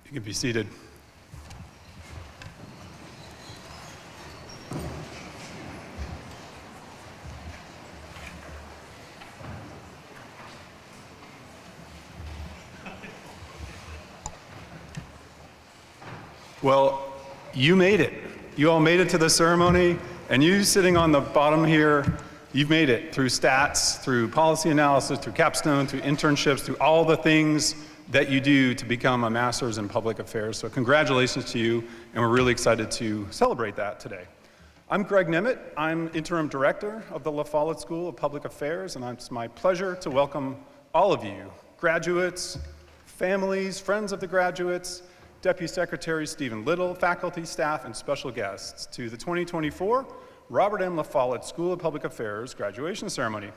You can be seated. Well, you made it. You all made it to the ceremony, and you sitting on the bottom here, you've made it through stats, through policy analysis, through capstone, through internships, through all the things that you do to become a master's in public affairs. So congratulations to you, and we're really excited to celebrate that today. I'm Greg Nemeth. I'm interim director of the Follette School of Public Affairs, and it's my pleasure to welcome all of you, graduates, families, friends of the graduates, Deputy Secretary Stephen Little, faculty, staff, and special guests to the 2024 Robert M. Follette School of Public Affairs graduation ceremony.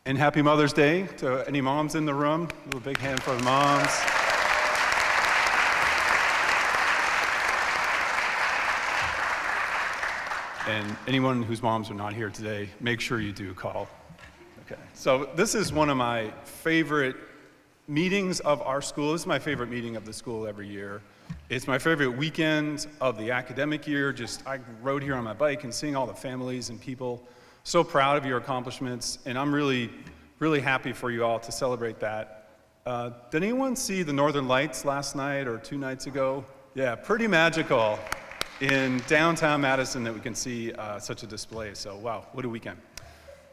And happy Mother's Day to any moms in the room. A big hand for the moms. And anyone whose moms are not here today, make sure you do call. Okay, so this is one of my favorite meetings of our school. This is my favorite meeting of the school every year. It's my favorite weekend of the academic year. I rode here on my bike and seeing all the families and people. So proud of your accomplishments, and I'm really, really happy for you all to celebrate that. Did anyone see the Northern Lights last night or 2 nights ago? Yeah, pretty magical in downtown Madison that we can see such a display. So wow, what a weekend.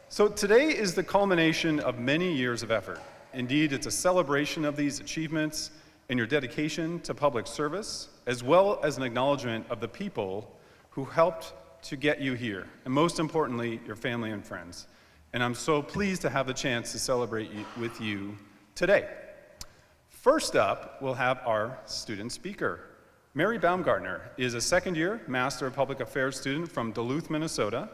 So today is the culmination of many years of effort. Indeed, it's a celebration of these achievements and your dedication to public service, as well as an acknowledgement of the people who helped to get you here, and most importantly, your family and friends. And I'm so pleased to have the chance to celebrate with you today. First up, we'll have our student speaker. Mary Baumgartner is a second-year Master of Public Affairs student from Duluth, Minnesota.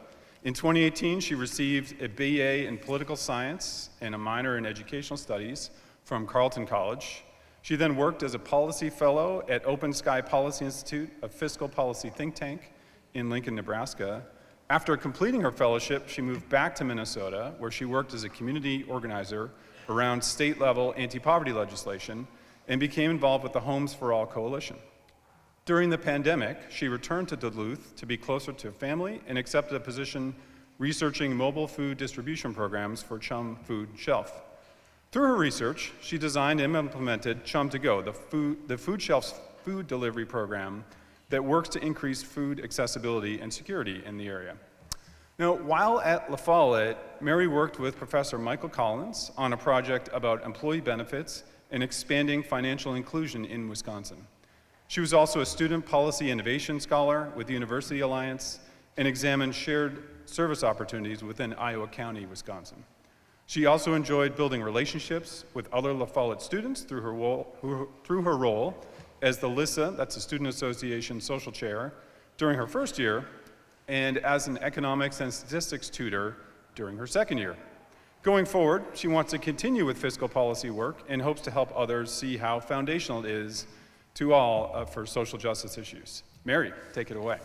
In 2018, she received a BA in Political Science and a minor in Educational Studies from Carleton College. She then worked as a policy fellow at Open Sky Policy Institute, a fiscal policy think tank in Lincoln, Nebraska. After completing her fellowship, she moved back to Minnesota, where she worked as a community organizer around state-level anti-poverty legislation and became involved with the Homes for All Coalition. During the pandemic, she returned to Duluth to be closer to family and accepted a position researching mobile food distribution programs for Chum Food Shelf. Through her research, she designed and implemented Chum to Go, the food shelf's food delivery program that works to increase food accessibility and security in the area. Now, while at La Follette, Mary worked with Professor Michael Collins on a project about employee benefits and expanding financial inclusion in Wisconsin. She was also a student policy innovation scholar with the University Alliance and examined shared service opportunities within Iowa County, Wisconsin. She also enjoyed building relationships with other La Follette students through her role as the LISA, that's the Student Association Social Chair, during her first year, and as an economics and statistics tutor during her second year. Going forward, she wants to continue with fiscal policy work and hopes to help others see how foundational it is to all for social justice issues. Mary, take it away.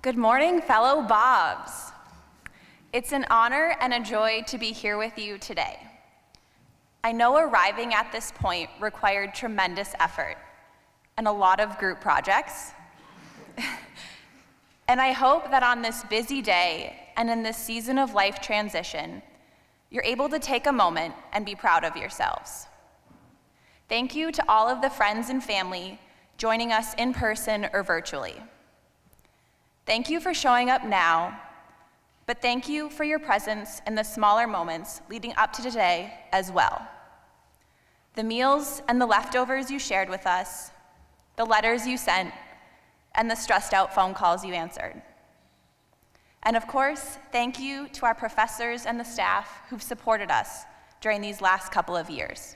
Good morning, fellow Bobs. It's an honor and a joy to be here with you today. I know arriving at this point required tremendous effort and a lot of group projects. And I hope that on this busy day and in this season of life transition, you're able to take a moment and be proud of yourselves. Thank you to all of the friends and family joining us in person or virtually. Thank you for showing up now, but thank you for your presence in the smaller moments leading up to today as well. The meals and the leftovers you shared with us, the letters you sent, and the stressed out phone calls you answered. And of course, thank you to our professors and the staff who've supported us during these last couple of years.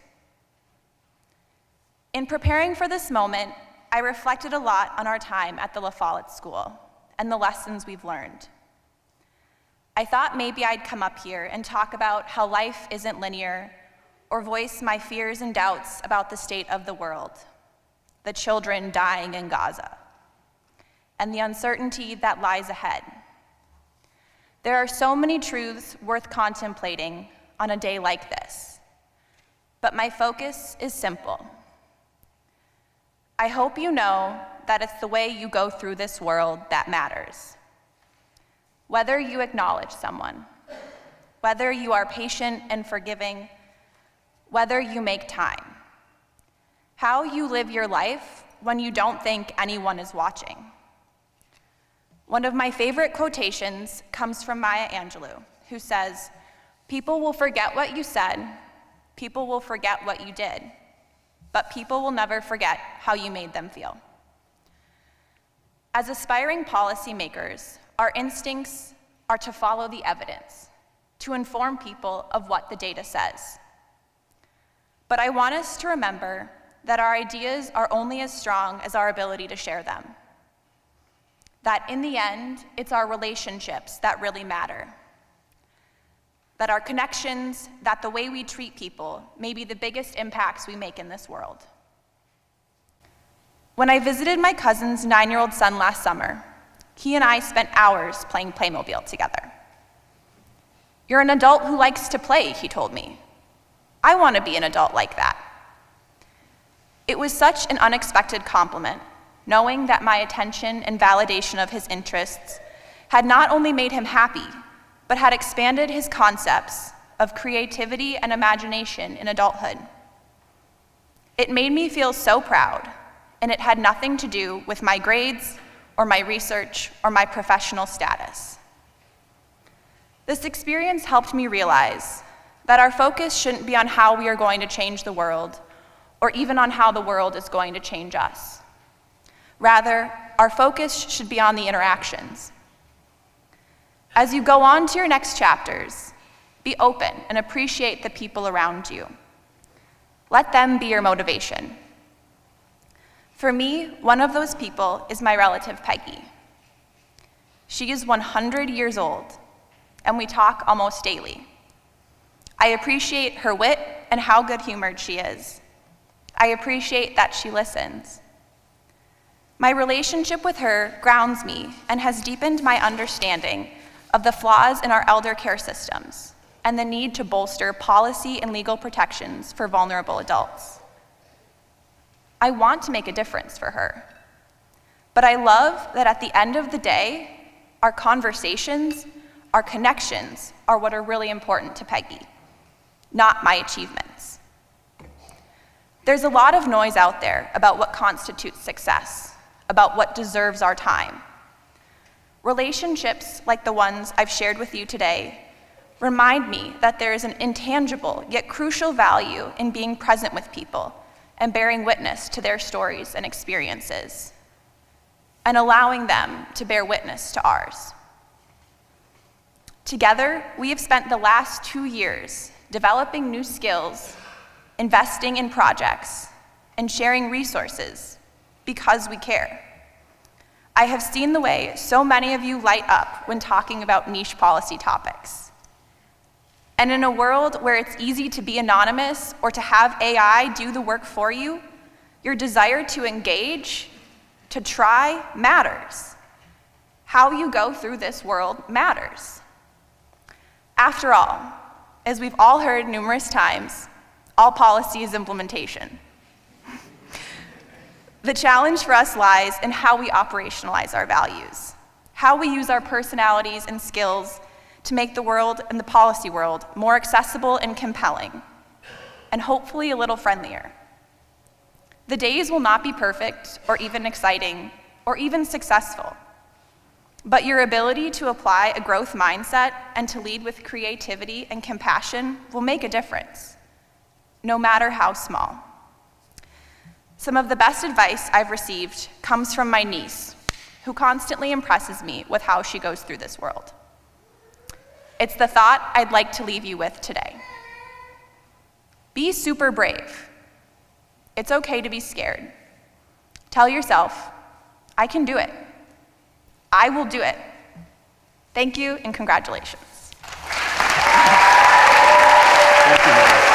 In preparing for this moment, I reflected a lot on our time at the Follette School and the lessons we've learned. I thought maybe I'd come up here and talk about how life isn't linear, or voice my fears and doubts about the state of the world, the children dying in Gaza, and the uncertainty that lies ahead. There are so many truths worth contemplating on a day like this, but my focus is simple. I hope you know that it's the way you go through this world that matters. Whether you acknowledge someone, whether you are patient and forgiving, whether you make time, how you live your life when you don't think anyone is watching. One of my favorite quotations comes from Maya Angelou, who says, "People will forget what you said, people will forget what you did, but people will never forget how you made them feel." As aspiring policymakers, our instincts are to follow the evidence, to inform people of what the data says. But I want us to remember that our ideas are only as strong as our ability to share them. That in the end, it's our relationships that really matter. That our connections, that the way we treat people may be the biggest impacts we make in this world. When I visited my cousin's 9-year-old son last summer, he and I spent hours playing Playmobil together. "You're an adult who likes to play," he told me. "I want to be an adult like that." It was such an unexpected compliment, knowing that my attention and validation of his interests had not only made him happy, but had expanded his concepts of creativity and imagination in adulthood. It made me feel so proud, and it had nothing to do with my grades or my research or my professional status. This experience helped me realize that our focus shouldn't be on how we are going to change the world, or even on how the world is going to change us. Rather, our focus should be on the interactions. As you go on to your next chapters, be open and appreciate the people around you. Let them be your motivation. For me, one of those people is my relative Peggy. She is 100 years old, and we talk almost daily. I appreciate her wit and how good-humored she is. I appreciate that she listens. My relationship with her grounds me and has deepened my understanding of the flaws in our elder care systems and the need to bolster policy and legal protections for vulnerable adults. I want to make a difference for her, but I love that at the end of the day, our conversations our connections are what are really important to Peggy, not my achievements. There's a lot of noise out there about what constitutes success, about what deserves our time. Relationships like the ones I've shared with you today remind me that there is an intangible yet crucial value in being present with people and bearing witness to their stories and experiences, and allowing them to bear witness to ours. Together, we have spent the last 2 years developing new skills, investing in projects, and sharing resources because we care. I have seen the way so many of you light up when talking about niche policy topics. And in a world where it's easy to be anonymous or to have AI do the work for you, your desire to engage, to try, matters. How you go through this world matters. After all, as we've all heard numerous times, all policy is implementation. The challenge for us lies in how we operationalize our values, how we use our personalities and skills to make the world and the policy world more accessible and compelling, and hopefully a little friendlier. The days will not be perfect, or even exciting, or even successful, but your ability to apply a growth mindset and to lead with creativity and compassion will make a difference, no matter how small. Some of the best advice I've received comes from my niece, who constantly impresses me with how she goes through this world. It's the thought I'd like to leave you with today. Be super brave. It's okay to be scared. Tell yourself, I can do it. I will do it. Thank you and congratulations. Thank you, Manny.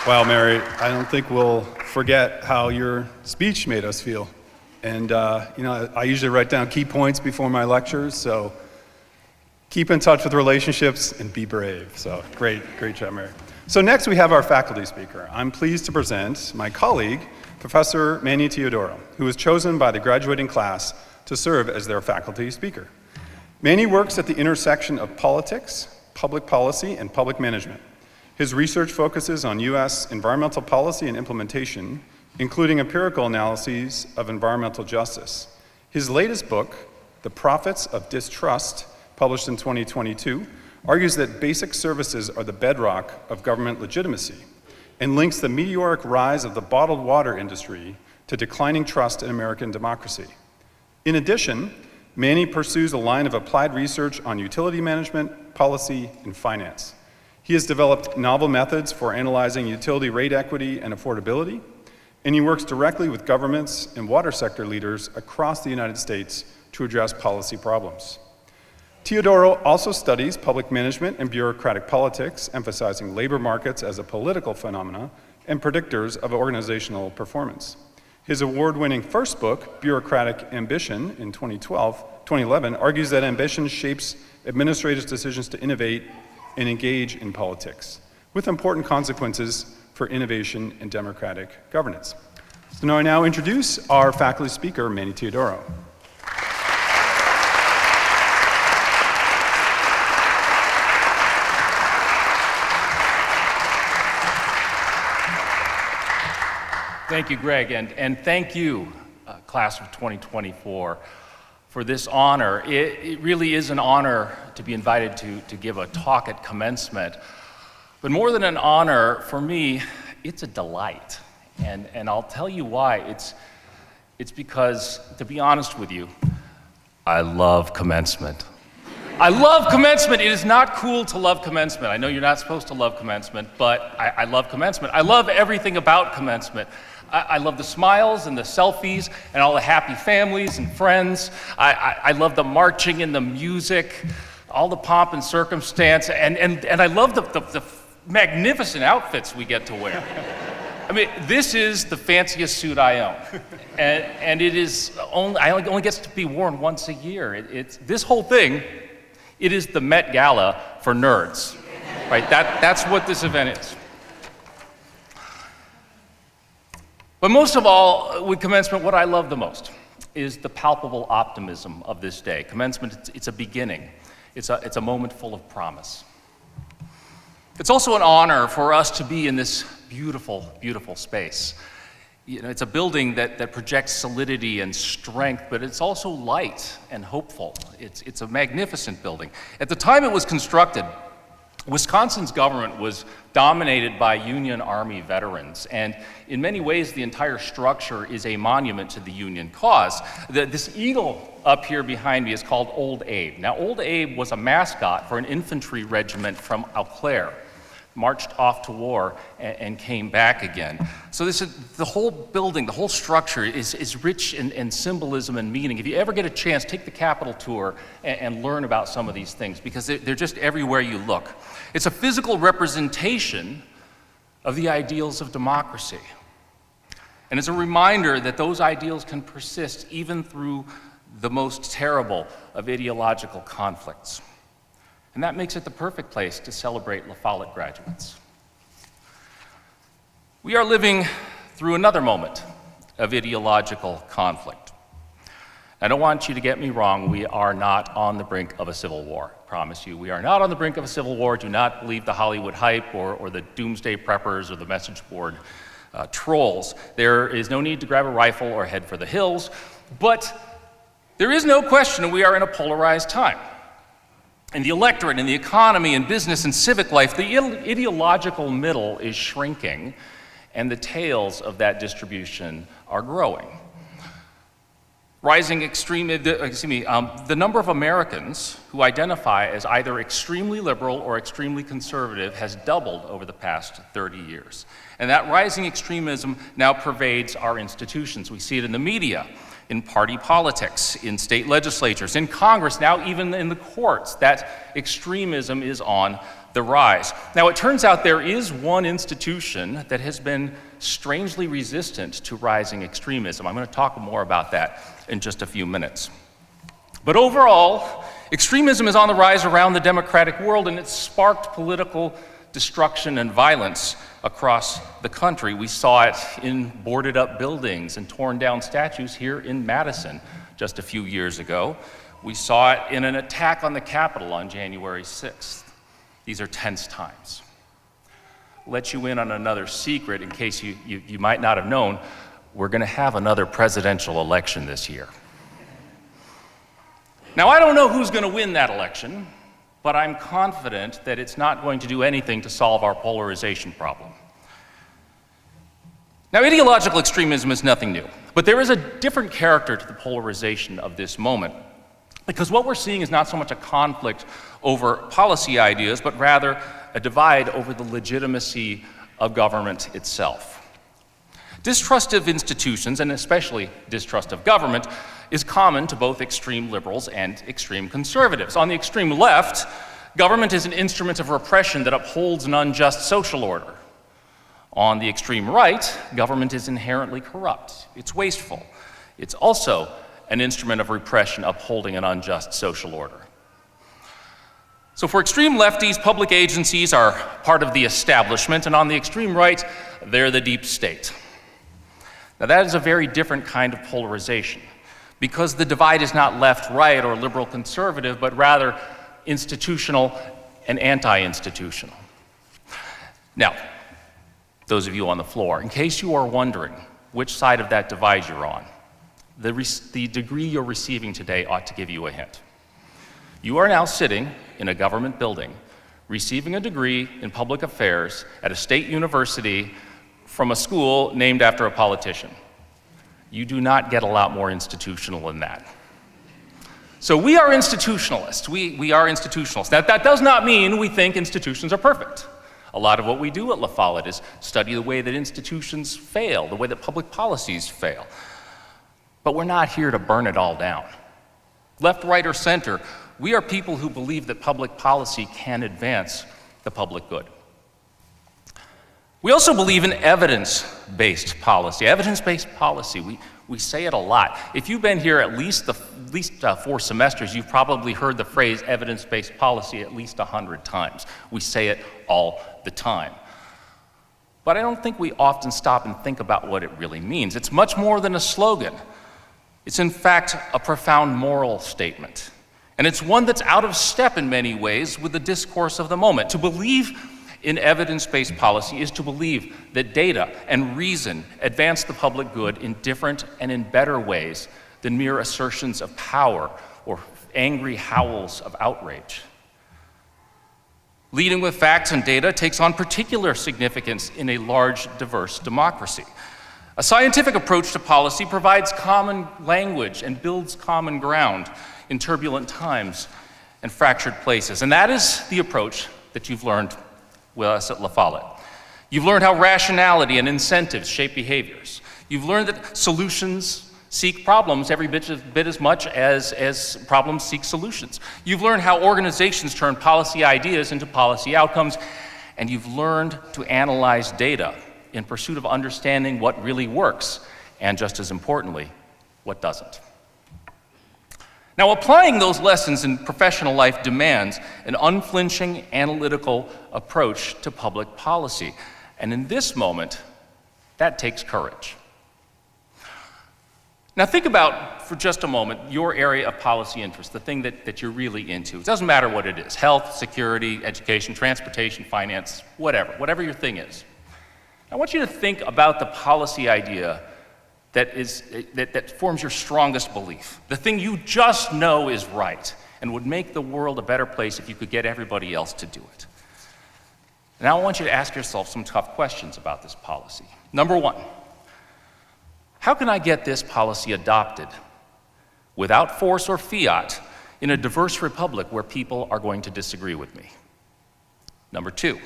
Wow, Mary, I don't think we'll forget how your speech made us feel. And I usually write down key points before my lectures, so keep in touch with relationships and be brave. So great job, Mary. So next we have our faculty speaker. I'm pleased to present my colleague, Professor Manny Teodoro, who was chosen by the graduating class to serve as their faculty speaker. Manny works at the intersection of politics, public policy, and public management. His research focuses on U.S. environmental policy and implementation, including empirical analyses of environmental justice. His latest book, The Profits of Distrust, published in 2022, argues that basic services are the bedrock of government legitimacy and links the meteoric rise of the bottled water industry to declining trust in American democracy. In addition, Manny pursues a line of applied research on utility management, policy, and finance. He has developed novel methods for analyzing utility rate equity and affordability, and he works directly with governments and water sector leaders across the United States to address policy problems. Teodoro also studies public management and bureaucratic politics, emphasizing labor markets as a political phenomena and predictors of organizational performance. His award-winning first book, Bureaucratic Ambition, in 2011, argues that ambition shapes administrators' decisions to innovate and engage in politics, with important consequences for innovation and democratic governance. So now I now introduce our faculty speaker, Manny Teodoro. Thank you, Greg, and thank you, class of 2024, for this honor. It really is an honor to be invited to give a talk at commencement. But more than an honor, for me, it's a delight. And I'll tell you why. It's because, to be honest with you, I love commencement. I love commencement. It is not cool to love commencement. I know you're not supposed to love commencement, but I love commencement. I love everything about commencement. I love the smiles and the selfies and all the happy families and friends. I love the marching and the music, all the pomp and circumstance, and I love the magnificent outfits we get to wear. I mean, this is the fanciest suit I own, and it is only gets to be worn once a year. It's this whole thing. It is the Met Gala for nerds, right? That's what this event is. But most of all, with commencement, what I love the most is the palpable optimism of this day. Commencement, it's a beginning. It's a moment full of promise. It's also an honor for us to be in this beautiful, beautiful space. You know, it's a building that projects solidity and strength, but it's also light and hopeful. It's a magnificent building. At the time it was constructed, Wisconsin's government was dominated by Union Army veterans, and in many ways the entire structure is a monument to the Union cause. This eagle up here behind me is called Old Abe. Now, Old Abe was a mascot for an infantry regiment from Eau Claire, marched off to war and came back again. So the whole building, the whole structure is rich in symbolism and meaning. If you ever get a chance, take the Capitol tour and learn about some of these things, because they're just everywhere you look. It's a physical representation of the ideals of democracy. And it's a reminder that those ideals can persist even through the most terrible of ideological conflicts. And that makes it the perfect place to celebrate La Follette graduates. We are living through another moment of ideological conflict. I don't want you to get me wrong, we are not on the brink of a civil war. I promise you, we are not on the brink of a civil war. Do not believe the Hollywood hype or the doomsday preppers or the message board trolls. There is no need to grab a rifle or head for the hills, but there is no question we are in a polarized time. In the electorate, in the economy, in business and civic life, the ideological middle is shrinking, and the tails of that distribution are growing. The number of Americans who identify as either extremely liberal or extremely conservative has doubled over the past 30 years. And that rising extremism now pervades our institutions. We see it in the media, in party politics, in state legislatures, in Congress, now even in the courts. That extremism is on the rise. Now, it turns out there is one institution that has been strangely resistant to rising extremism. I'm going to talk more about that in just a few minutes. But overall, extremism is on the rise around the democratic world, and it's sparked political destruction and violence across the country. We saw it in boarded up buildings and torn down statues here in Madison just a few years ago. We saw it in an attack on the Capitol on January 6th. These are tense times. Let you in on another secret in case you might not have known. We're going to have another presidential election this year. Now, I don't know who's going to win that election, but I'm confident that it's not going to do anything to solve our polarization problem. Now, ideological extremism is nothing new, but there is a different character to the polarization of this moment, because what we're seeing is not so much a conflict over policy ideas, but rather a divide over the legitimacy of government itself. Distrust of institutions, and especially distrust of government, is common to both extreme liberals and extreme conservatives. On the extreme left, government is an instrument of repression that upholds an unjust social order. On the extreme right, government is inherently corrupt. It's wasteful. It's also an instrument of repression upholding an unjust social order. So for extreme lefties, public agencies are part of the establishment, and on the extreme right, they're the deep state. Now that is a very different kind of polarization, because the divide is not left-right or liberal-conservative, but rather institutional and anti-institutional. Now, those of you on the floor, in case you are wondering which side of that divide you're on, the degree you're receiving today ought to give you a hint. You are now sitting in a government building, receiving a degree in public affairs at a state university from a school named after a politician. You do not get a lot more institutional than that. So we are institutionalists. We are institutionalists. Now, that does not mean we think institutions are perfect. A lot of what we do at La Follette is study the way that institutions fail, the way that public policies fail. But we're not here to burn it all down. Left, right, or center, we are people who believe that public policy can advance the public good. We also believe in evidence-based policy. Evidence-based policy, we say it a lot. If you've been here at least 4 semesters, you've probably heard the phrase evidence-based policy at least 100 times. We say it all the time. But I don't think we often stop and think about what it really means. It's much more than a slogan. It's in fact a profound moral statement. And it's one that's out of step in many ways with the discourse of the moment. To believe in evidence-based policy is to believe that data and reason advance the public good in different and in better ways than mere assertions of power or angry howls of outrage. Leading with facts and data takes on particular significance in a large, diverse democracy. A scientific approach to policy provides common language and builds common ground in turbulent times and fractured places. And that is the approach that you've learned with us at La Follette. You've learned how rationality and incentives shape behaviors. You've learned that solutions seek problems every bit as much as problems seek solutions. You've learned how organizations turn policy ideas into policy outcomes, and you've learned to analyze data in pursuit of understanding what really works, and just as importantly, what doesn't. Now, applying those lessons in professional life demands an unflinching analytical approach to public policy. And in this moment, that takes courage. Now think about, for just a moment, your area of policy interest, the thing that you're really into. It doesn't matter what it is: health, security, education, transportation, finance, whatever your thing is. I want you to think about the policy idea that forms your strongest belief, the thing you just know is right and would make the world a better place if you could get everybody else to do it. Now I want you to ask yourself some tough questions about this policy. Number one, how can I get this policy adopted without force or fiat in a diverse republic where people are going to disagree with me? Number two,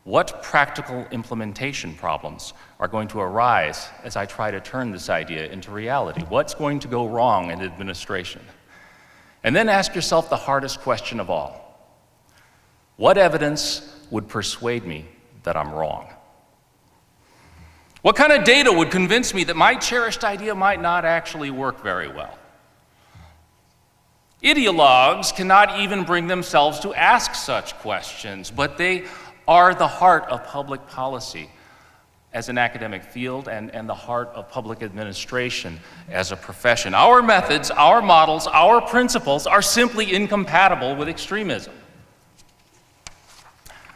what practical implementation problems are going to arise as I try to turn this idea into reality? What's going to go wrong in administration? And then ask yourself the hardest question of all: what evidence would persuade me that I'm wrong? What kind of data would convince me that my cherished idea might not actually work very well? Ideologues cannot even bring themselves to ask such questions, but they are the heart of public policy as an academic field and the heart of public administration as a profession. Our methods, our models, our principles are simply incompatible with extremism.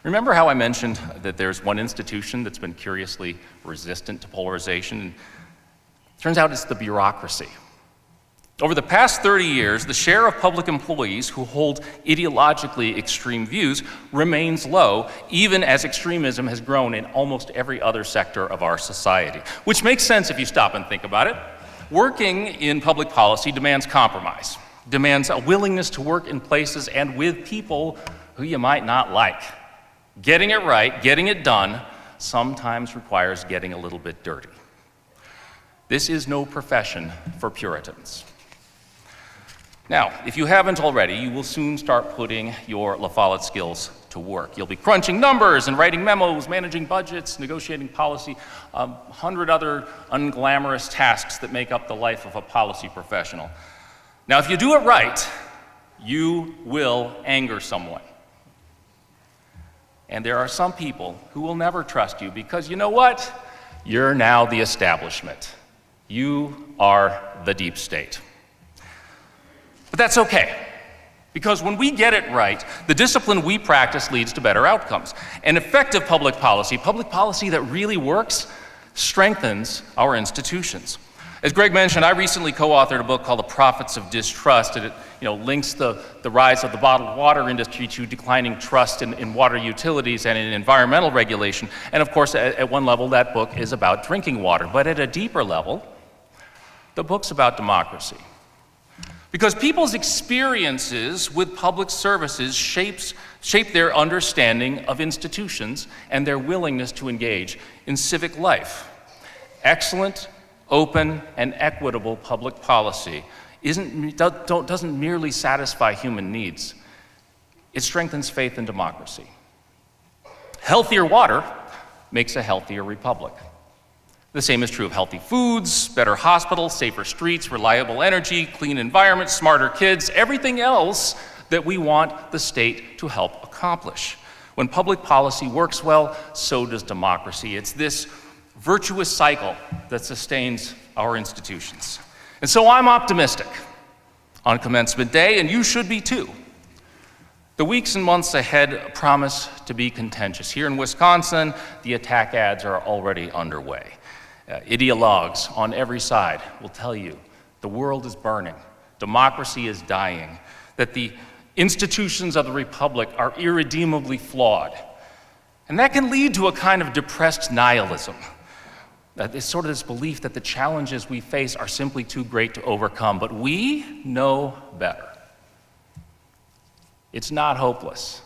Remember how I mentioned that there's one institution that's been curiously resistant to polarization? Turns out it's the bureaucracy. Over the past 30 years, the share of public employees who hold ideologically extreme views remains low, even as extremism has grown in almost every other sector of our society. Which makes sense if you stop and think about it. Working in public policy demands compromise, demands a willingness to work in places and with people who you might not like. Getting it right, getting it done, sometimes requires getting a little bit dirty. This is no profession for Puritans. Now, if you haven't already, you will soon start putting your La Follette skills to work. You'll be crunching numbers and writing memos, managing budgets, negotiating policy, 100 other unglamorous tasks that make up the life of a policy professional. Now, if you do it right, you will anger someone. And there are some people who will never trust you because you know what? You're now the establishment. You are the deep state. But that's okay, because when we get it right, the discipline we practice leads to better outcomes. And effective public policy that really works, strengthens our institutions. As Greg mentioned, I recently co-authored a book called The Prophets of Distrust, and it links the rise of the bottled water industry to declining trust in water utilities and in environmental regulation. And of course, at one level, that book is about drinking water. But at a deeper level, the book's about democracy. Because people's experiences with public services shape their understanding of institutions and their willingness to engage in civic life. Excellent, open, and equitable public policy doesn't merely satisfy human needs. It strengthens faith in democracy. Healthier water makes a healthier republic. The same is true of healthy foods, better hospitals, safer streets, reliable energy, clean environments, smarter kids, everything else that we want the state to help accomplish. When public policy works well, so does democracy. It's this virtuous cycle that sustains our institutions. And so I'm optimistic on commencement day, and you should be too. The weeks and months ahead promise to be contentious. Here in Wisconsin, the attack ads are already underway. Ideologues on every side will tell you the world is burning, democracy is dying, that the institutions of the republic are irredeemably flawed. And that can lead to a kind of depressed nihilism. It's sort of this belief that the challenges we face are simply too great to overcome, but we know better. It's not hopeless,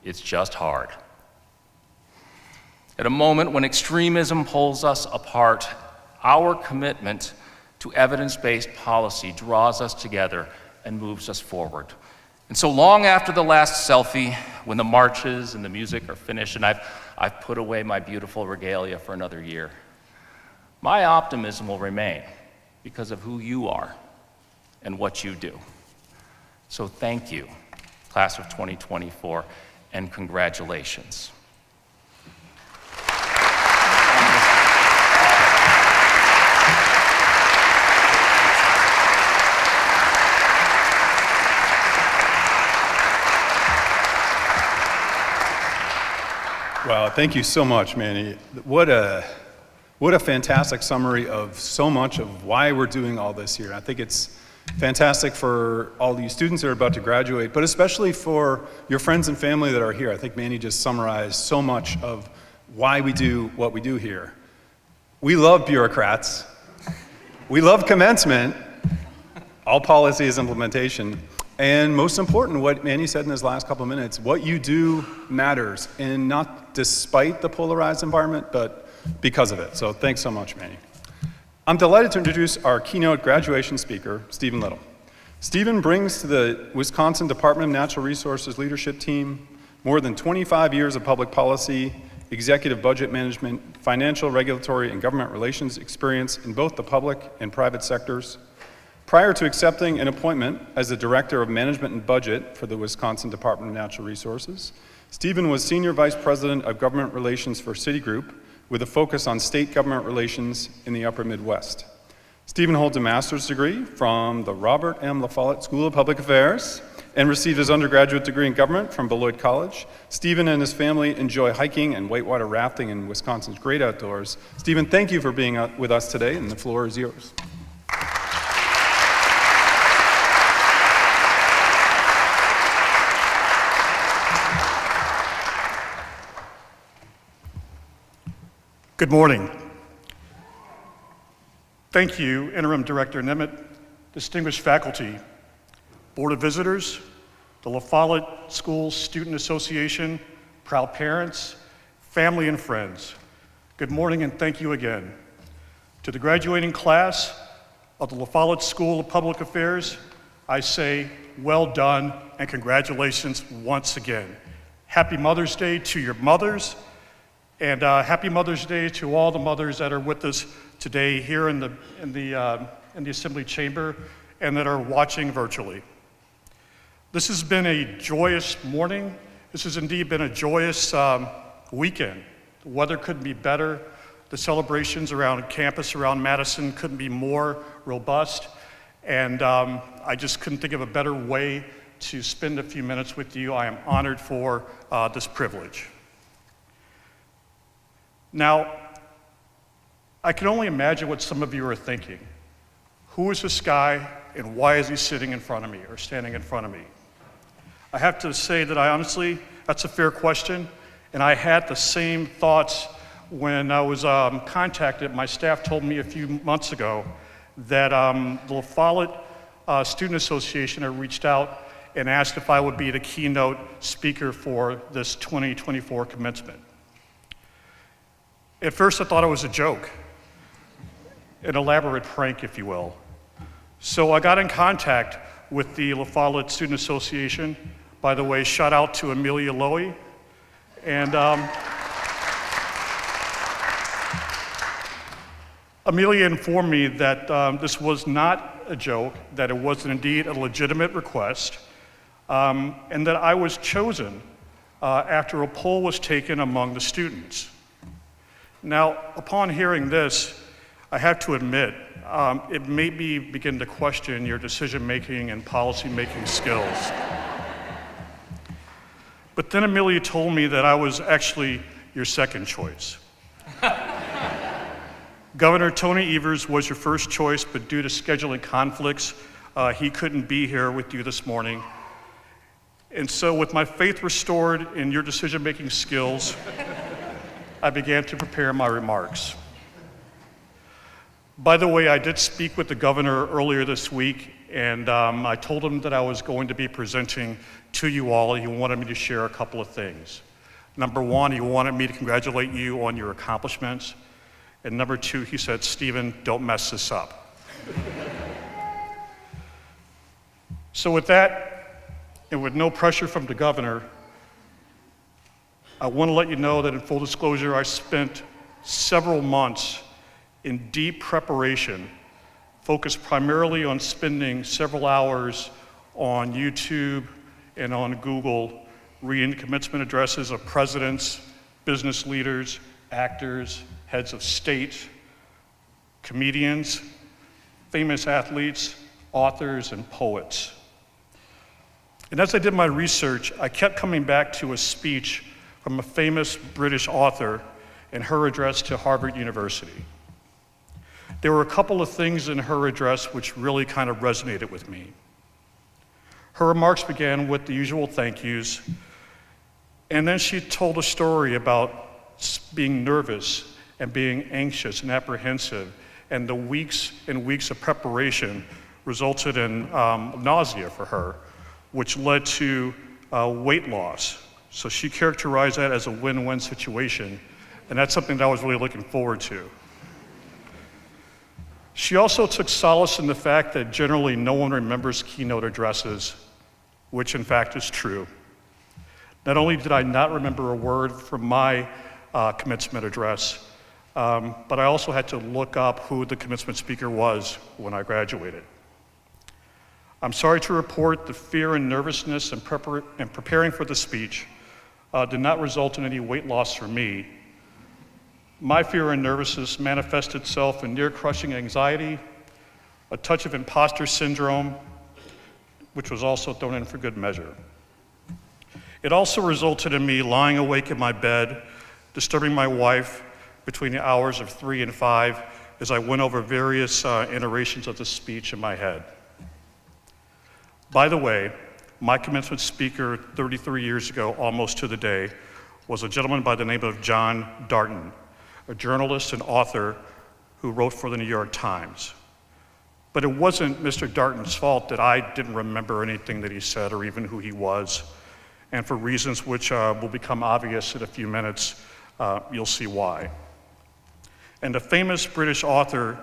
it's just hard. At a moment when extremism pulls us apart, our commitment to evidence-based policy draws us together and moves us forward. And so long after the last selfie, when the marches and the music are finished and I've put away my beautiful regalia for another year, my optimism will remain because of who you are and what you do. So thank you, class of 2024, and congratulations. Wow, thank you so much, Manny. What a fantastic summary of so much of why we're doing all this here. I think it's fantastic for all these students that are about to graduate, but especially for your friends and family that are here. I think Manny just summarized so much of why we do what we do here. We love bureaucrats. We love commencement. All policy is implementation. And most important, what Manny said in his last couple of minutes, what you do matters, and not despite the polarized environment, but because of it. So thanks so much, Manny. I'm delighted to introduce our keynote graduation speaker, Stephen Little. Stephen brings to the Wisconsin Department of Natural Resources leadership team more than 25 years of public policy, executive budget management, financial, regulatory, and government relations experience in both the public and private sectors. Prior to accepting an appointment as the Director of Management and Budget for the Wisconsin Department of Natural Resources, Stephen was Senior Vice President of Government Relations for Citigroup, with a focus on state government relations in the Upper Midwest. Stephen holds a master's degree from the Robert M. Follette School of Public Affairs and received his undergraduate degree in government from Beloit College. Stephen and his family enjoy hiking and whitewater rafting in Wisconsin's great outdoors. Stephen, thank you for being with us today, and the floor is yours. Good morning. Thank you, Interim Director Nemeth, distinguished faculty, Board of Visitors, the Follette School Student Association, proud parents, family and friends. Good morning and thank you again. To the graduating class of the Follette School of Public Affairs, I say well done and congratulations once again. Happy Mother's Day to your mothers. And happy Mother's Day to all the mothers that are with us today here in the Assembly Chamber and that are watching virtually. This has been a joyous morning. This has indeed been a joyous weekend. The weather couldn't be better. The celebrations around campus, around Madison, couldn't be more robust. And I just couldn't think of a better way to spend a few minutes with you. I am honored for this privilege. Now, I can only imagine what some of you are thinking. Who is this guy and why is he sitting in front of me or standing in front of me? I have to say that honestly, that's a fair question, and I had the same thoughts when I was contacted. My staff told me a few months ago that the Follette Student Association had reached out and asked if I would be the keynote speaker for this 2024 commencement. At first I thought it was a joke, an elaborate prank, if you will. So I got in contact with the Follette Student Association. By the way, shout out to Amelia Lowy. And Amelia informed me that this was not a joke, that it was indeed a legitimate request, and that I was chosen after a poll was taken among the students. Now, upon hearing this, I have to admit, it made me begin to question your decision-making and policy-making skills. But then Amelia told me that I was actually your second choice. Governor Tony Evers was your first choice, but due to scheduling conflicts, he couldn't be here with you this morning. And so with my faith restored in your decision-making skills, I began to prepare my remarks. By the way, I did speak with the governor earlier this week, and I told him that I was going to be presenting to you all, and he wanted me to share a couple of things. Number one, he wanted me to congratulate you on your accomplishments. And number two, he said, "Stephen, don't mess this up." So with that, and with no pressure from the governor, I want to let you know that in full disclosure, I spent several months in deep preparation, focused primarily on spending several hours on YouTube and on Google, reading commencement addresses of presidents, business leaders, actors, heads of state, comedians, famous athletes, authors, and poets. And as I did my research, I kept coming back to a speech from a famous British author in her address to Harvard University. There were a couple of things in her address which really kind of resonated with me. Her remarks began with the usual thank yous, and then she told a story about being nervous and being anxious and apprehensive, and the weeks and weeks of preparation resulted in nausea for her, which led to weight loss. So she characterized that as a win-win situation, and that's something that I was really looking forward to. She also took solace in the fact that generally no one remembers keynote addresses, which in fact is true. Not only did I not remember a word from my commencement address, but I also had to look up who the commencement speaker was when I graduated. I'm sorry to report the fear and nervousness in preparing for the speech did not result in any weight loss for me. My fear and nervousness manifested itself in near-crushing anxiety, a touch of imposter syndrome, which was also thrown in for good measure. It also resulted in me lying awake in my bed, disturbing my wife between the hours of 3 and 5 as I went over various iterations of the speech in my head. By the way, my commencement speaker 33 years ago, almost to the day, was a gentleman by the name of John Darton, a journalist and author who wrote for the New York Times. But it wasn't Mr. Darton's fault that I didn't remember anything that he said or even who he was. And for reasons which will become obvious in a few minutes, you'll see why. And the famous British author,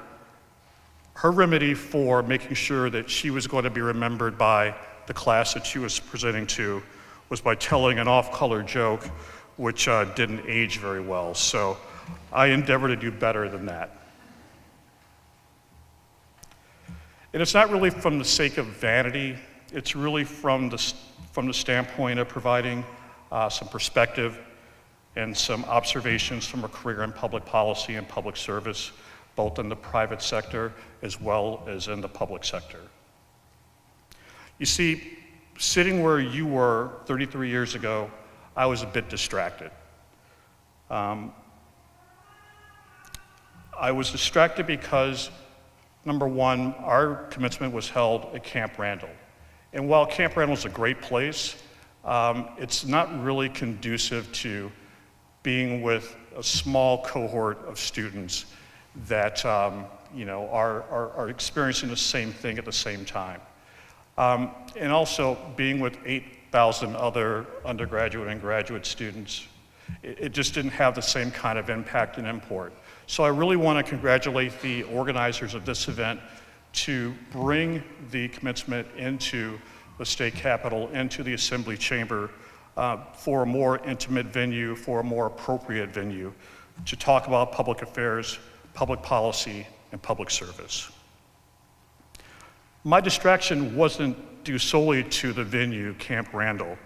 her remedy for making sure that she was going to be remembered by the class that she was presenting to was by telling an off-color joke which didn't age very well. So I endeavor to do better than that. And it's not really from the sake of vanity, it's really from the standpoint of providing some perspective and some observations from a career in public policy and public service, both in the private sector as well as in the public sector. You see, sitting where you were 33 years ago, I was a bit distracted. I was distracted because, number one, our commencement was held at Camp Randall. And while Camp Randall is a great place, it's not really conducive to being with a small cohort of students that are experiencing the same thing at the same time. And also being with 8,000 other undergraduate and graduate students, it just didn't have the same kind of impact and import. So I really want to congratulate the organizers of this event to bring the commencement into the state capitol, into the assembly chamber, for a more intimate venue, for a more appropriate venue, to talk about public affairs, public policy, and public service. My distraction wasn't due solely to the venue, Camp Randall,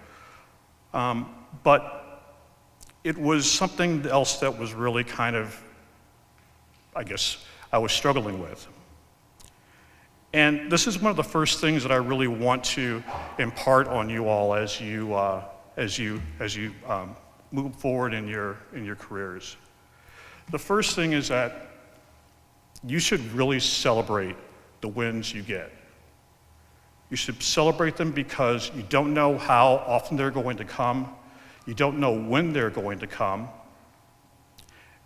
but it was something else that was really kind of, I guess, I was struggling with. And this is one of the first things that I really want to impart on you all as you move forward in your careers. The first thing is that you should really celebrate the wins you get. You should celebrate them because you don't know how often they're going to come. You don't know when they're going to come.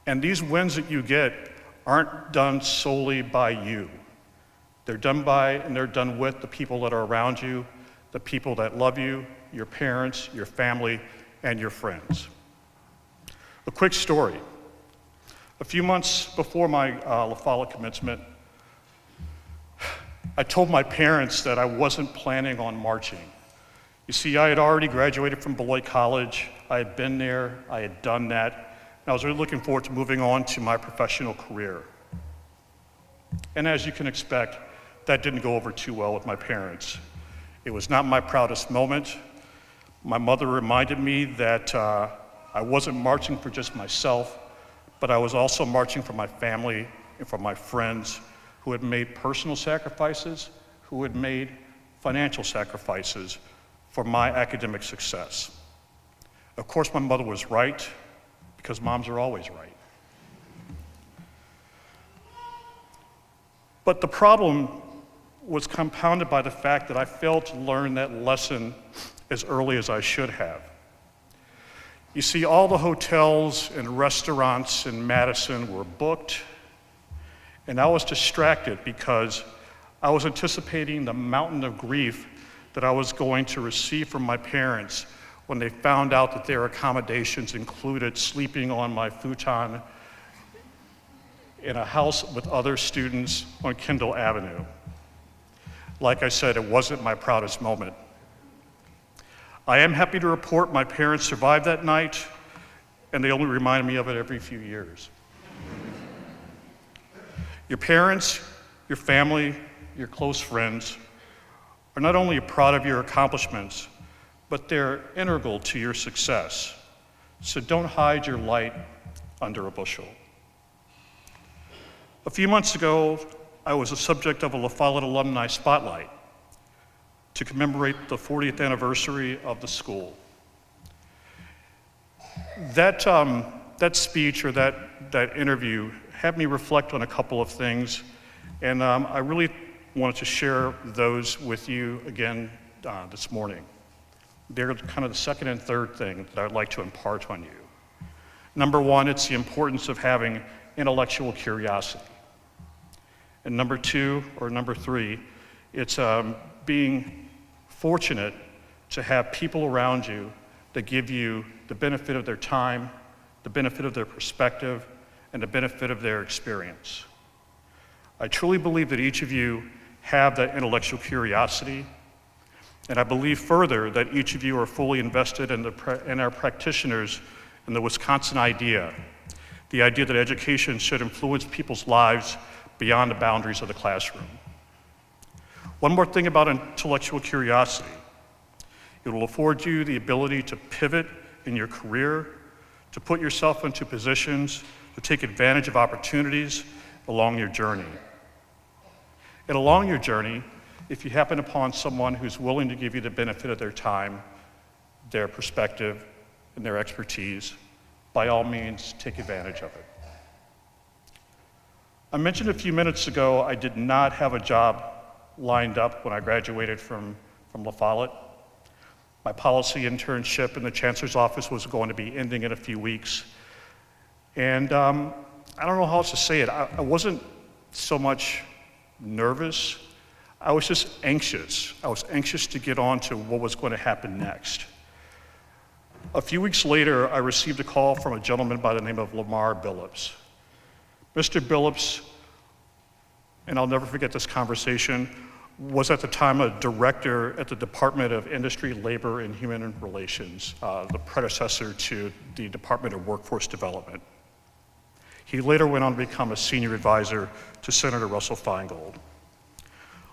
And these wins that you get aren't done solely by you. They're done by and they're done with the people that are around you, the people that love you, your parents, your family, and your friends. A quick story. A few months before my La Follette commencement, I told my parents that I wasn't planning on marching. You see, I had already graduated from Beloit College. I had been there, I had done that, and I was really looking forward to moving on to my professional career. And as you can expect, that didn't go over too well with my parents. It was not my proudest moment. My mother reminded me that I wasn't marching for just myself, but I was also marching for my family and for my friends who had made personal sacrifices, who had made financial sacrifices for my academic success. Of course, my mother was right, because moms are always right. But the problem was compounded by the fact that I failed to learn that lesson as early as I should have. You see, all the hotels and restaurants in Madison were booked, and I was distracted because I was anticipating the mountain of grief that I was going to receive from my parents when they found out that their accommodations included sleeping on my futon in a house with other students on Kendall Avenue. Like I said, it wasn't my proudest moment. I am happy to report my parents survived that night, and they only remind me of it every few years. Your parents, your family, your close friends are not only proud of your accomplishments, but they're integral to your success. So don't hide your light under a bushel. A few months ago, I was the subject of a La Follette Alumni Spotlight to commemorate the 40th anniversary of the school. That speech or that interview had me reflect on a couple of things, and I really wanted to share those with you again this morning. They're kind of the second and third thing that I'd like to impart on you. Number one, it's the importance of having intellectual curiosity. And number two, or number three, it's being fortunate to have people around you that give you the benefit of their time, the benefit of their perspective, and the benefit of their experience. I truly believe that each of you have that intellectual curiosity, and I believe further that each of you are fully invested in our practitioners in the Wisconsin idea, the idea that education should influence people's lives beyond the boundaries of the classroom. One more thing about intellectual curiosity. It will afford you the ability to pivot in your career, to put yourself into positions, to take advantage of opportunities along your journey. And along your journey, if you happen upon someone who's willing to give you the benefit of their time, their perspective, and their expertise, by all means, take advantage of it. I mentioned a few minutes ago I did not have a job lined up when I graduated from La Follette. My policy internship in the Chancellor's office was going to be ending in a few weeks. And I don't know how else to say it. I wasn't so much nervous. I was just anxious. I was anxious to get on to what was going to happen next. A few weeks later, I received a call from a gentleman by the name of Lamar Billups. Mr. Billups, and I'll never forget this conversation, was at the time a director at the Department of Industry, Labor, and Human Relations, the predecessor to the Department of Workforce Development. He later went on to become a senior advisor to Senator Russell Feingold.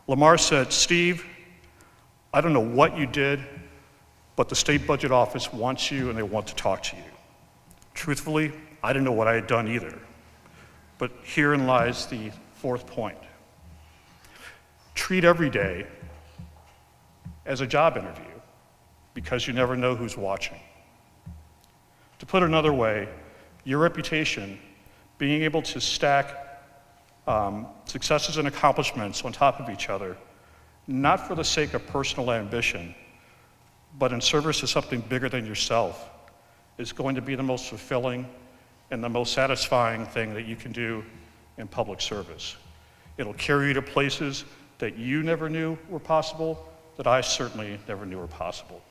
Lamar said, "Steve, I don't know what you did, but the state budget office wants you and they want to talk to you." Truthfully, I didn't know what I had done either. But herein lies the fourth point. Treat every day as a job interview, because you never know who's watching. To put it another way, your reputation, being able to stack successes and accomplishments on top of each other, not for the sake of personal ambition, but in service to something bigger than yourself, is going to be the most fulfilling and the most satisfying thing that you can do in public service. It'll carry you to places that you never knew were possible, that I certainly never knew were possible.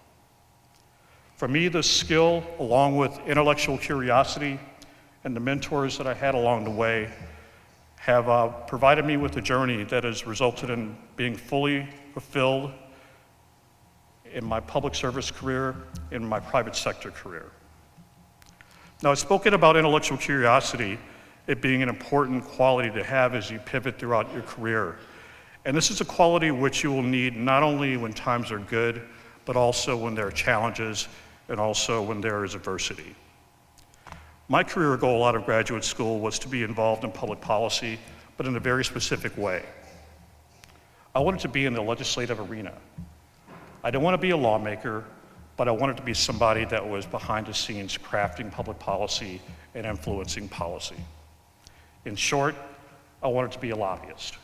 For me, this skill, along with intellectual curiosity and the mentors that I had along the way, have provided me with a journey that has resulted in being fully fulfilled in my public service career, in my private sector career. Now, I've spoken about intellectual curiosity, it being an important quality to have as you pivot throughout your career. And this is a quality which you will need not only when times are good, but also when there are challenges and also when there is adversity. My career goal out of graduate school was to be involved in public policy, but in a very specific way. I wanted to be in the legislative arena. I didn't want to be a lawmaker, but I wanted to be somebody that was behind the scenes crafting public policy and influencing policy. In short, I wanted to be a lobbyist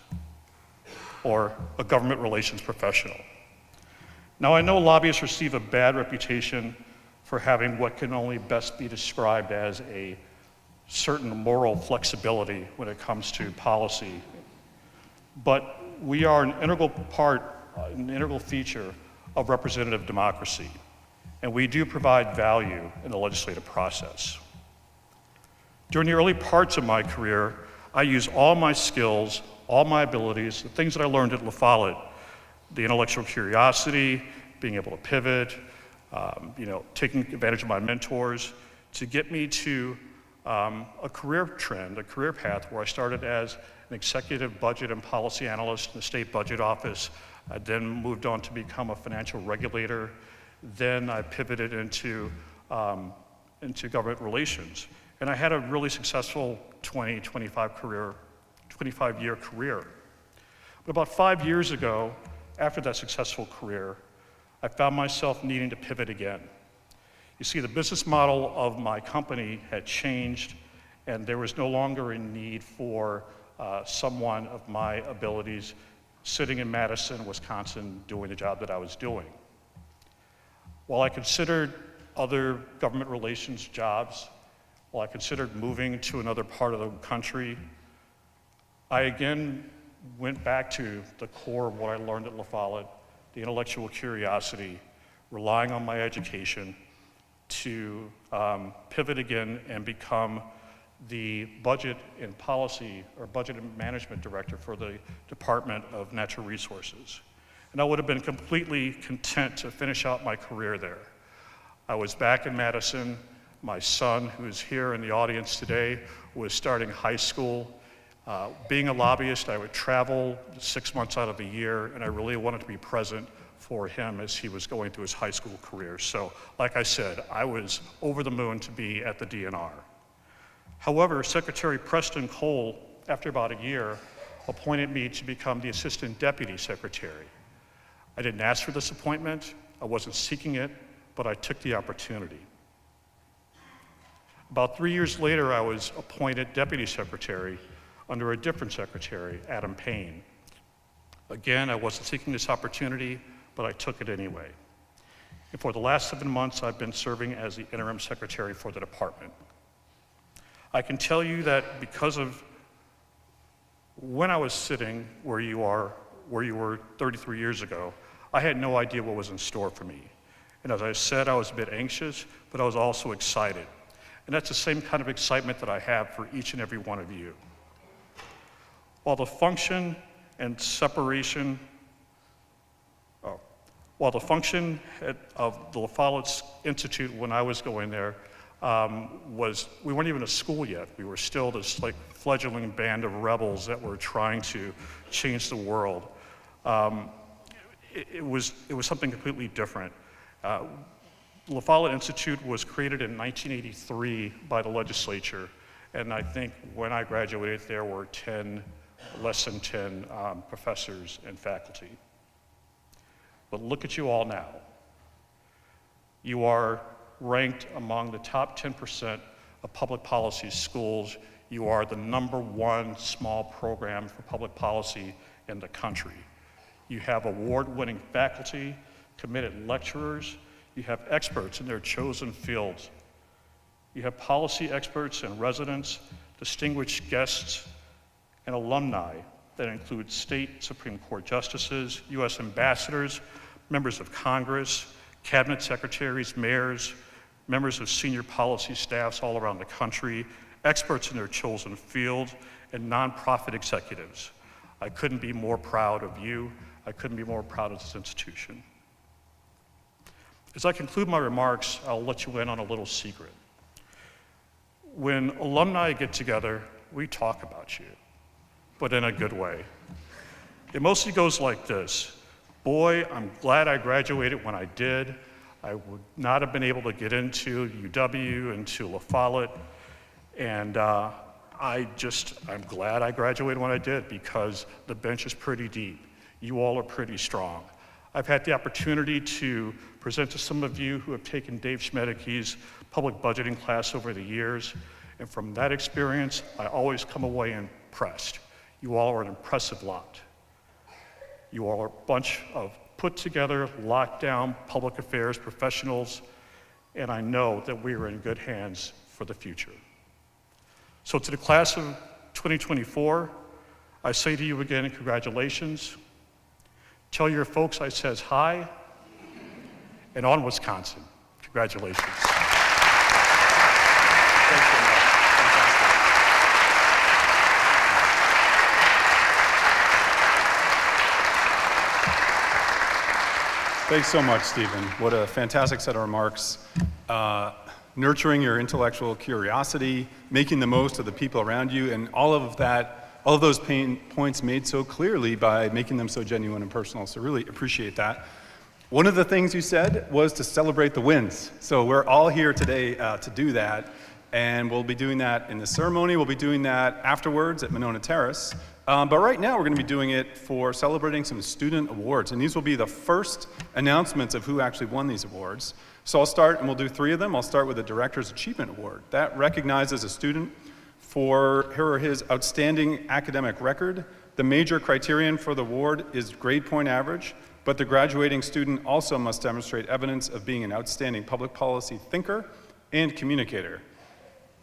or a government relations professional. Now, I know lobbyists receive a bad reputation for having what can only best be described as a certain moral flexibility when it comes to policy. But we are an integral part, an integral feature of representative democracy, and we do provide value in the legislative process. During the early parts of my career, I used all my skills, all my abilities, the things that I learned at La Follette, the intellectual curiosity, being able to pivot, taking advantage of my mentors, to get me to a career trend, a career path where I started as an executive budget and policy analyst in the state budget office. I then moved on to become a financial regulator. Then I pivoted into government relations. And I had a really successful 25-year career. But about 5 years ago, after that successful career, I found myself needing to pivot again. You see, the business model of my company had changed, and there was no longer a need for someone of my abilities sitting in Madison, Wisconsin, doing the job that I was doing. While I considered other government relations jobs, while I considered moving to another part of the country, I again went back to the core of what I learned at La Follette, the intellectual curiosity, relying on my education to pivot again and become the budget and policy, or budget and management director for the Department of Natural Resources. And I would have been completely content to finish out my career there. I was back in Madison. My son, who's here in the audience today, was starting high school. Being a lobbyist, I would travel 6 months out of the year, and I really wanted to be present for him as he was going through his high school career. So, like I said, I was over the moon to be at the DNR. However, Secretary Preston Cole, after about a year, appointed me to become the Assistant Deputy Secretary. I didn't ask for this appointment, I wasn't seeking it, but I took the opportunity. About 3 years later, I was appointed Deputy Secretary under a different secretary, Adam Payne. Again, I wasn't seeking this opportunity, but I took it anyway. And for the last 7 months, I've been serving as the interim secretary for the department. I can tell you that because of when I was sitting where you were 33 years ago, I had no idea what was in store for me. And as I said, I was a bit anxious, but I was also excited. And that's the same kind of excitement that I have for each and every one of you. While the function and separation, of the La Follette Institute when I was going there, we weren't even a school yet. We were still this like fledgling band of rebels that were trying to change the world. It was something completely different. La Follette Institute was created in 1983 by the legislature, and I think when I graduated there were less than 10 professors and faculty. But look at you all now. You are ranked among the top 10% of public policy schools. You are the #1 small program for public policy in the country. You have award-winning faculty, committed lecturers. You have experts in their chosen fields. You have policy experts and residents, distinguished guests, and alumni that include state Supreme Court justices, U.S. ambassadors, members of Congress, cabinet secretaries, mayors, members of senior policy staffs all around the country, experts in their chosen field, and nonprofit executives. I couldn't be more proud of you. I couldn't be more proud of this institution. As I conclude my remarks, I'll let you in on a little secret. When alumni get together, we talk about you, but in a good way. It mostly goes like this: boy, I'm glad I graduated when I did. I would not have been able to get into UW, into La Follette, and I'm glad I graduated when I did because the bench is pretty deep. You all are pretty strong. I've had the opportunity to present to some of you who have taken Dave Schmedecke's public budgeting class over the years, and from that experience, I always come away impressed. You all are an impressive lot. You all are a bunch of put together, locked down public affairs professionals, and I know that we are in good hands for the future. So to the class of 2024, I say to you again, congratulations. Tell your folks I says hi, and on Wisconsin. Congratulations. Thanks so much. Fantastic. Thanks so much, Stephen. What a fantastic set of remarks. Nurturing your intellectual curiosity, making the most of the people around you, and all of those points made so clearly by making them so genuine and personal. So really appreciate that. One of the things you said was to celebrate the wins. So we're all here today to do that, and we'll be doing that in the ceremony. We'll be doing that afterwards at Monona Terrace. But right now we're going to be doing it for celebrating some student awards, and these will be the first announcements of who actually won these awards. So I'll start, and we'll do 3 of them. I'll start with the Director's Achievement Award. That recognizes a student for her or his outstanding academic record. The major criterion for the award is grade point average, but the graduating student also must demonstrate evidence of being an outstanding public policy thinker and communicator.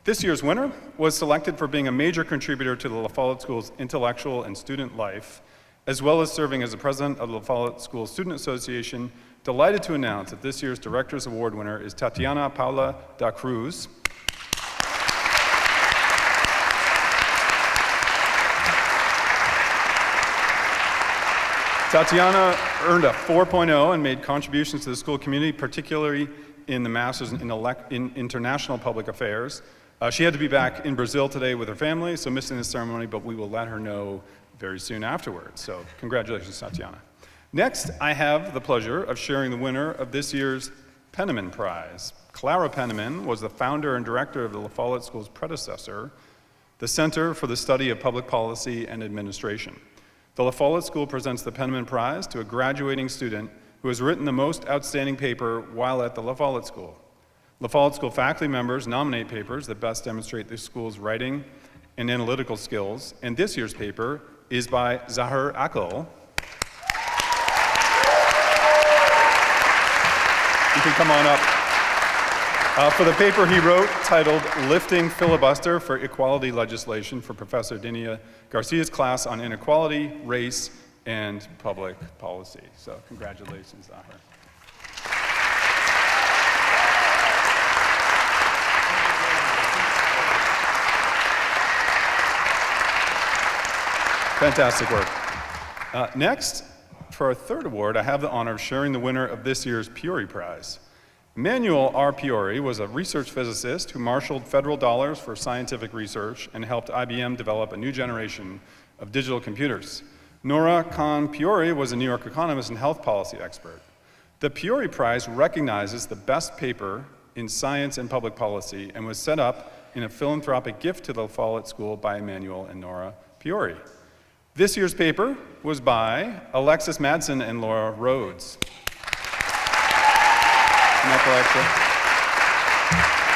This year's winner was selected for being a major contributor to the La Follette School's intellectual and student life, as well as serving as the president of the La Follette School Student Association. Delighted to announce that this year's Director's Award winner is Tatiana Paula da Cruz. Tatiana earned a 4.0 and made contributions to the school community, particularly in the Masters in International Public Affairs. She had to be back in Brazil today with her family, so missing the ceremony, but we will let her know very soon afterwards. So congratulations, Tatiana. Next, I have the pleasure of sharing the winner of this year's Penniman Prize. Clara Penniman was the founder and director of the La Follette School's predecessor, the Center for the Study of Public Policy and Administration. The La Follette School presents the Penniman Prize to a graduating student who has written the most outstanding paper while at the La Follette School. La Follette School faculty members nominate papers that best demonstrate the school's writing and analytical skills, and this year's paper is by Zahir Akil. You can come on up. For the paper he wrote, titled Lifting Filibuster for Equality Legislation for Professor Dinia Garcia's class on inequality, race, and public policy. So congratulations, Zahir. Fantastic work. Next, for our third award, I have the honor of sharing the winner of this year's Peoria Prize. Emmanuel R. Piori was a research physicist who marshaled federal dollars for scientific research and helped IBM develop a new generation of digital computers. Nora Khan Piori was a New York economist and health policy expert. The Piori Prize recognizes the best paper in science and public policy and was set up in a philanthropic gift to the Follette School by Emmanuel and Nora Piori. This year's paper was by Alexis Madsen and Laura Rhodes. Come up, Alexa.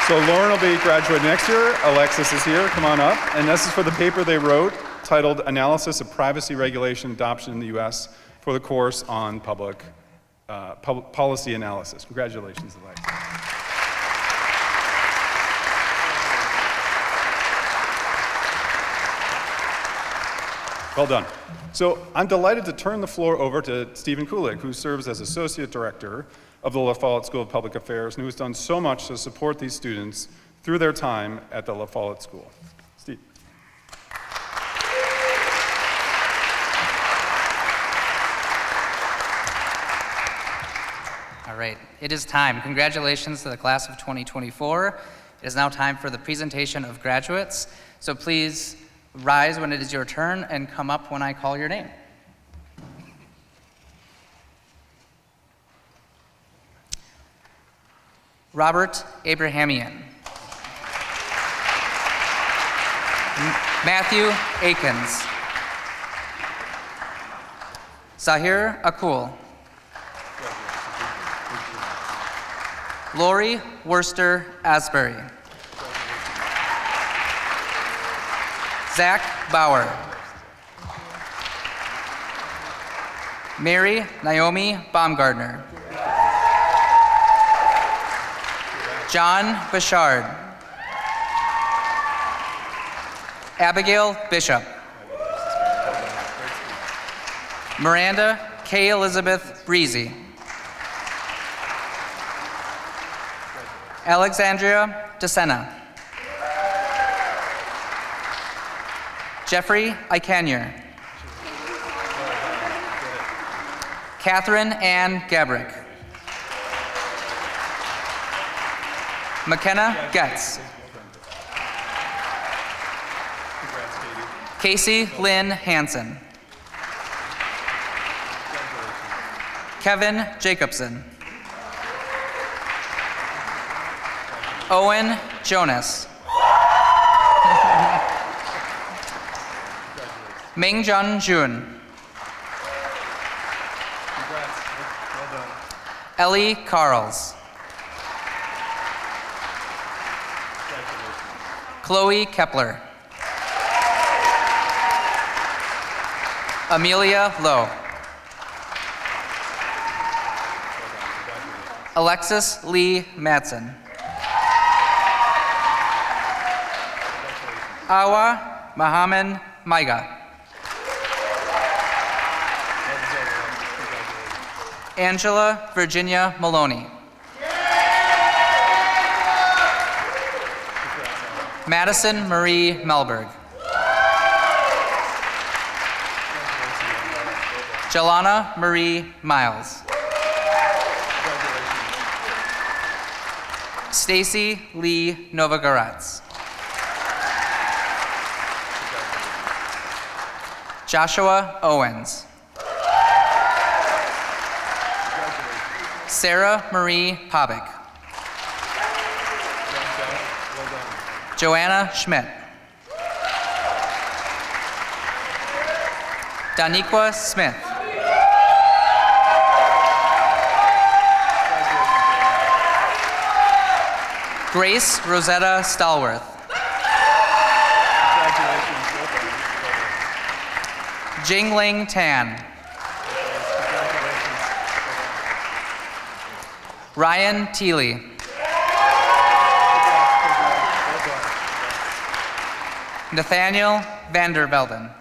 So Lauren will be graduating next year. Alexis is here, come on up. And this is for the paper they wrote titled Analysis of Privacy Regulation Adoption in the US for the course on public policy analysis. Congratulations, Alexis. Well done. So I'm delighted to turn the floor over to Stephen Kulik, who serves as Associate Director of the La Follette School of Public Affairs and who has done so much to support these students through their time at the La Follette School. Steve. All right, it is time. Congratulations to the class of 2024. It is now time for the presentation of graduates. So please rise when it is your turn and come up when I call your name. Robert Abrahamian. Matthew Akins. Zahir Akul. Lori Worcester Asbury. Zach Bauer. Mary Naomi Baumgartner. John Bouchard. Abigail Bishop. Miranda K. Elizabeth Breezy. Alexandria DeSena. Jeffrey Ikanier. Catherine Ann Gabrick. McKenna Getz. Casey Lynn Hansen. Kevin Jacobson. Owen Jonas. Mingjun Jun. Ellie Carls. Chloe Kepler. Amelia Lowe. Alexis Lee Madsen. Awa Mohammed Maiga. Angela Virginia Maloney. Madison Marie Melberg. Jelana Marie Miles. Stacy Lee Novogorats. Joshua Owens. Sarah Marie Pobik. Joanna Schmidt. Daniqua Smith. Grace Rosetta Stallworth. Jingling Tan. Ryan Teeley. Nathaniel Vandervelden.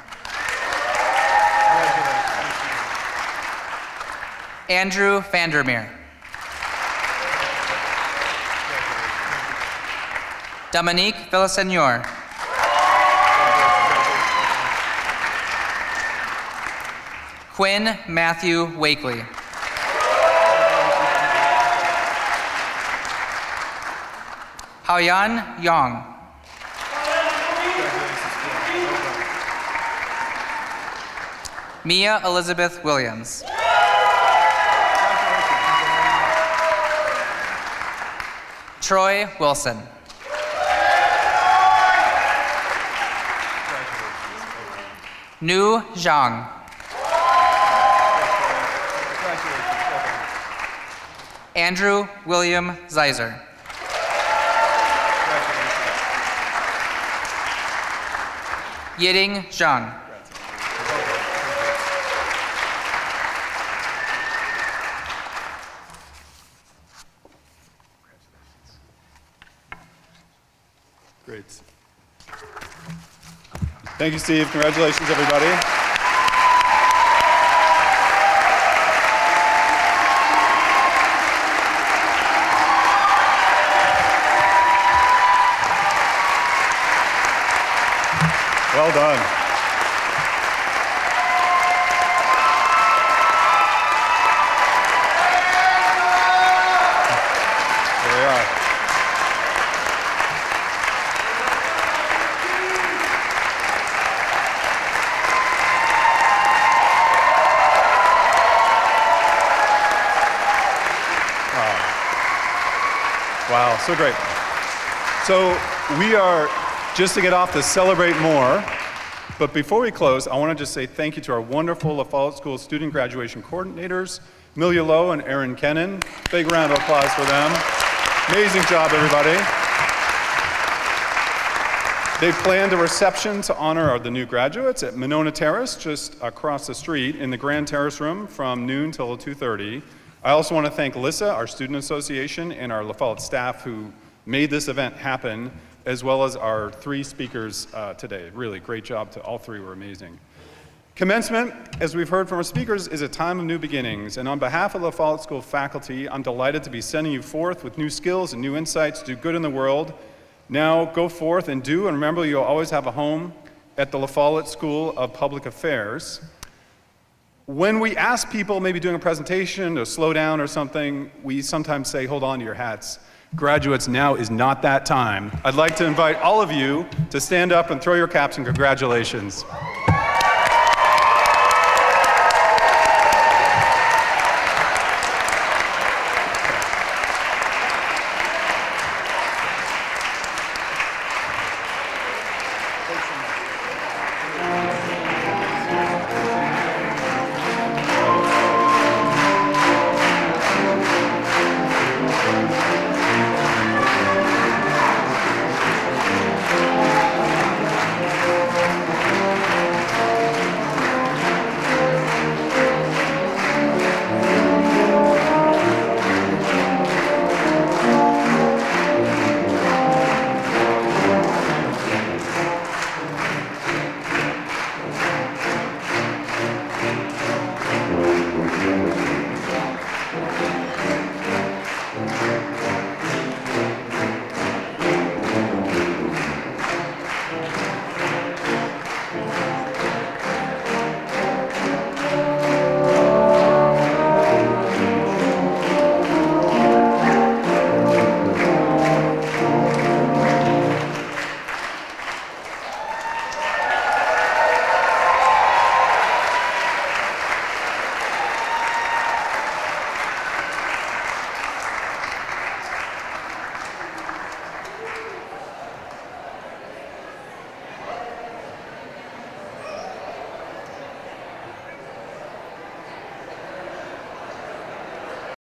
Andrew Vandermeer. Dominique Villasenor. Quinn Matthew Wakely. Haoyan Yang. Mia Elizabeth Williams. Troy Wilson. Nu Zhang. Andrew William Zeiser. Yiding Zhang. Great. Thank you, Steve. Congratulations, everybody. Well done. There we are. Wow, so great. So we are just to get off to celebrate more, but before we close, I want to just say thank you to our wonderful Follette School student graduation coordinators, Amelia Lowe and Erin Kennan. Big round of applause for them. Amazing job, everybody. They planned a reception to honor the new graduates at Monona Terrace, just across the street in the Grand Terrace Room from noon till 2:30. I also want to thank Alyssa, our student association, and our Follette staff who made this event happen, as well as our 3 speakers today. Really great job to all 3, were amazing. Commencement, as we've heard from our speakers, is a time of new beginnings, and on behalf of the Follette School faculty, I'm delighted to be sending you forth with new skills and new insights to do good in the world. Now go forth and do, and remember you'll always have a home at the Follette School of Public Affairs. When we ask people maybe doing a presentation to slow down or something, we sometimes say, hold on to your hats. Graduates, now is not that time. I'd like to invite all of you to stand up and throw your caps and congratulations.